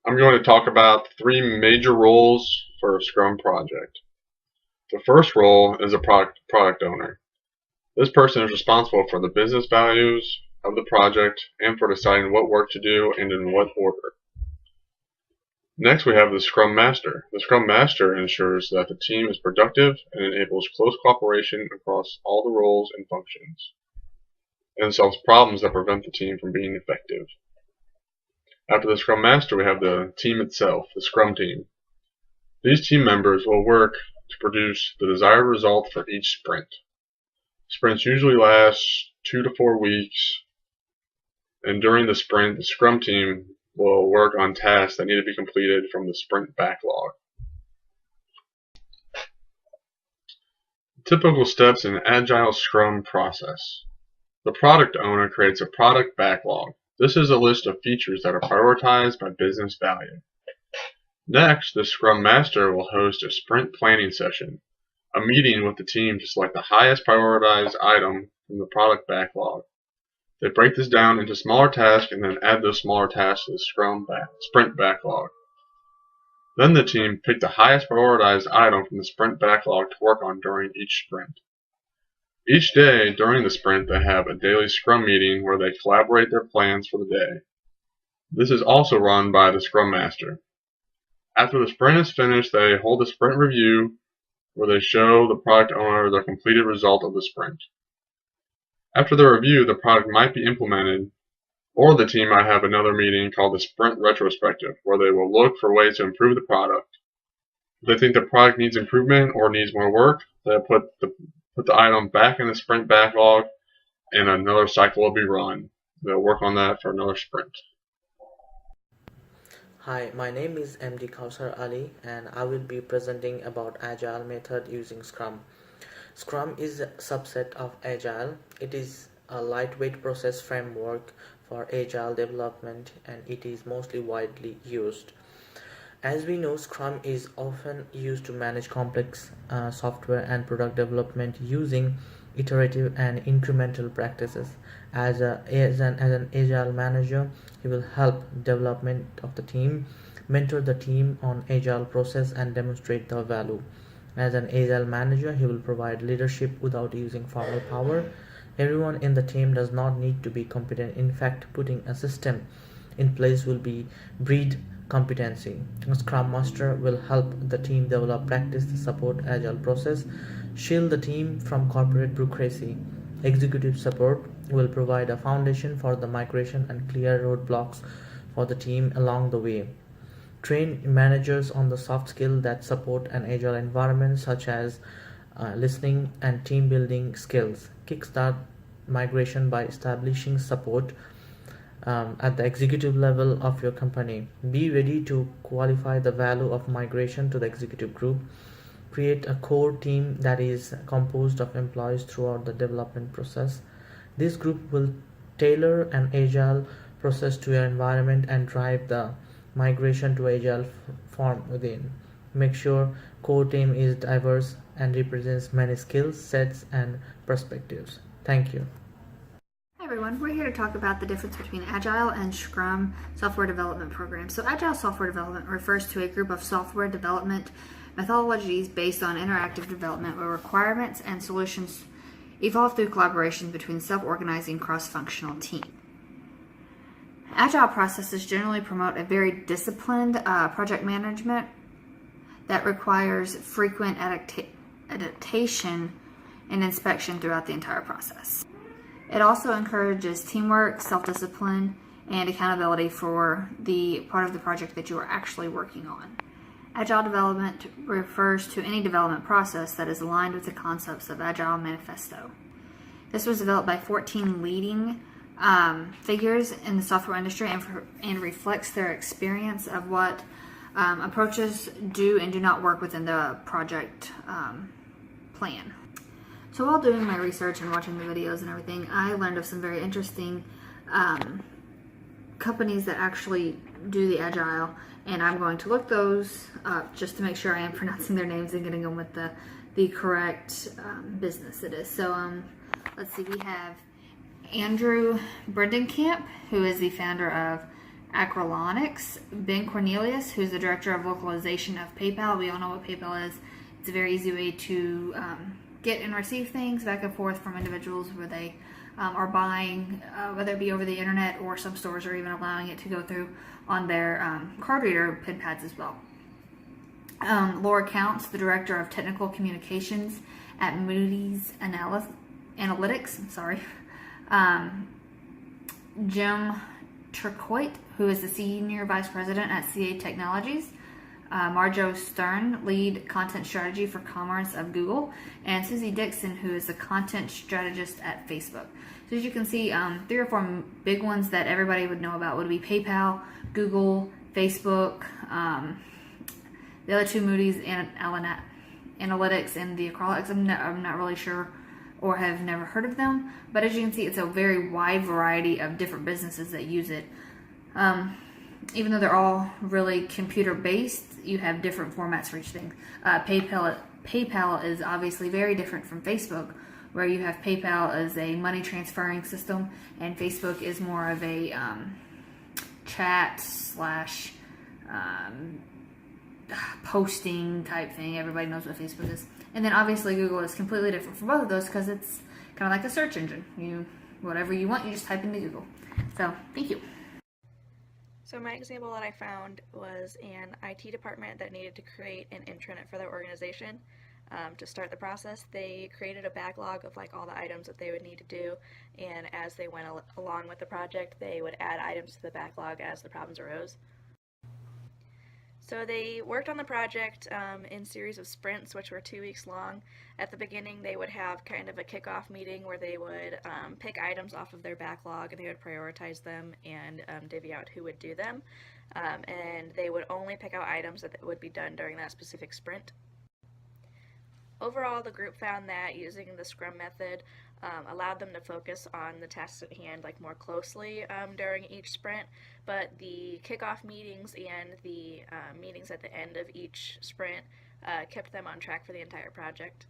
I'm going to talk about the three major roles for a Scrum project. The first role is a product owner. This person is responsible for the business values of the project and for deciding what work to do and in what order. Next, we have the Scrum Master. The Scrum Master ensures that the team is productive and enables close cooperation across all the roles and functions, and solves problems that prevent the team from being effective. After the Scrum Master, we have the team itself, the Scrum team. These team members will work to produce the desired result for each sprint. Sprints usually last 2 to 4 weeks, and during the sprint, the Scrum team will work on tasks that need to be completed from the sprint backlog. Typical steps in Agile Scrum process. The product owner creates a product backlog. This is a list of features that are prioritized by business value. Next, the Scrum Master will host a sprint planning session, a meeting with the team to select the highest prioritized item from the product backlog. They break this down into smaller tasks and then add those smaller tasks to the sprint backlog. Then the team pick the highest prioritized item from the sprint backlog to work on during each sprint. Each day during the sprint, they have a daily Scrum meeting where they collaborate their plans for the day. This is also run by the Scrum Master. After the sprint is finished, they hold a sprint review where they show the product owner the completed result of the sprint. After the review, the product might be implemented, or the team might have another meeting called the sprint retrospective, where they will look for ways to improve the product. If they think the product needs improvement or needs more work, they'll put the item back in the sprint backlog and another cycle will be run. They'll work on that for another sprint. Hi, my name is MD Kausar Ali and I will be presenting about Agile method using Scrum. Scrum is a subset of Agile. It is a lightweight process framework for Agile development and it is mostly widely used. As we know, Scrum is often used to manage complex software and product development using iterative and incremental practices. As an Agile manager, he will help development of the team, mentor the team on Agile process and demonstrate the value. As an Agile manager, he will provide leadership without using formal power. Everyone in the team does not need to be competent. In fact, putting a system in place will breed competency. A Scrum Master will help the team develop practice to support Agile process, shield the team from corporate bureaucracy. Executive support will provide a foundation for the migration and clear roadblocks for the team along the way. Train managers on the soft skills that support an Agile environment such as listening and team building skills. Kickstart migration by establishing support at the executive level of your company. Be ready to qualify the value of migration to the executive group. Create a core team that is composed of employees throughout the development process. This group will tailor an Agile process to your environment and drive the migration to Agile form within. Make sure core team is diverse and represents many skills, sets, and perspectives. Thank you. Hi everyone, we're here to talk about the difference between Agile and Scrum software development programs. So Agile software development refers to a group of software development methodologies based on interactive development where requirements and solutions evolve through collaboration between self-organizing cross-functional teams. Agile processes generally promote a very disciplined project management that requires frequent adaptation and inspection throughout the entire process. It also encourages teamwork, self-discipline, and accountability for the part of the project that you are actually working on. Agile development refers to any development process that is aligned with the concepts of Agile Manifesto. This was developed by 14 leading figures in the software industry and reflects their experience of what approaches do and do not work within the project plan. So while doing my research and watching the videos and everything, I learned of some very interesting companies that actually do the Agile, and I'm going to look those up just to make sure I am pronouncing their names and getting them with the correct business it is. So let's see, we have Andrew Brendenkamp, who is the founder of Acrolonics, Ben Cornelius, who's the director of localization of PayPal. We all know what PayPal is. It's a very easy way to get and receive things back and forth from individuals where they are buying, whether it be over the internet, or some stores are even allowing it to go through on their card reader pen pads as well. Laura Counts, the director of technical communications at Moody's Analytics. Sorry. Jim Turcotte, who is the senior vice president at CA Technologies. Marjo Stern, lead content strategy for commerce of Google, and Susie Dixon, who is the content strategist at Facebook. So as you can see, 3 or 4 big ones that everybody would know about would be PayPal, Google, Facebook, the other 2, Moody's Analytics, and the Acrolonics. I'm not really sure or have never heard of them, but as you can see, it's a very wide variety of different businesses that use it. Even though they're all really computer based, you have different formats for each thing. PayPal is obviously very different from Facebook, where you have PayPal as a money transferring system, and Facebook is more of a chat slash posting type thing. Everybody knows what Facebook is. And then obviously Google is completely different from both of those, because it's kind of like a search engine. Whatever you want, you just type into Google. So thank you. So my example that I found was an IT department that needed to create an intranet for their organization. To start the process, they created a backlog of all the items that they would need to do, and as they went along with the project, they would add items to the backlog as the problems arose. So they worked on the project in series of sprints, which were 2 weeks long. At the beginning, they would have kind of a kickoff meeting where they would pick items off of their backlog, and they would prioritize them and divvy out who would do them. And they would only pick out items that would be done during that specific sprint. Overall, the group found that using the Scrum method allowed them to focus on the tasks at hand more closely during each sprint, but the kickoff meetings and the meetings at the end of each sprint kept them on track for the entire project.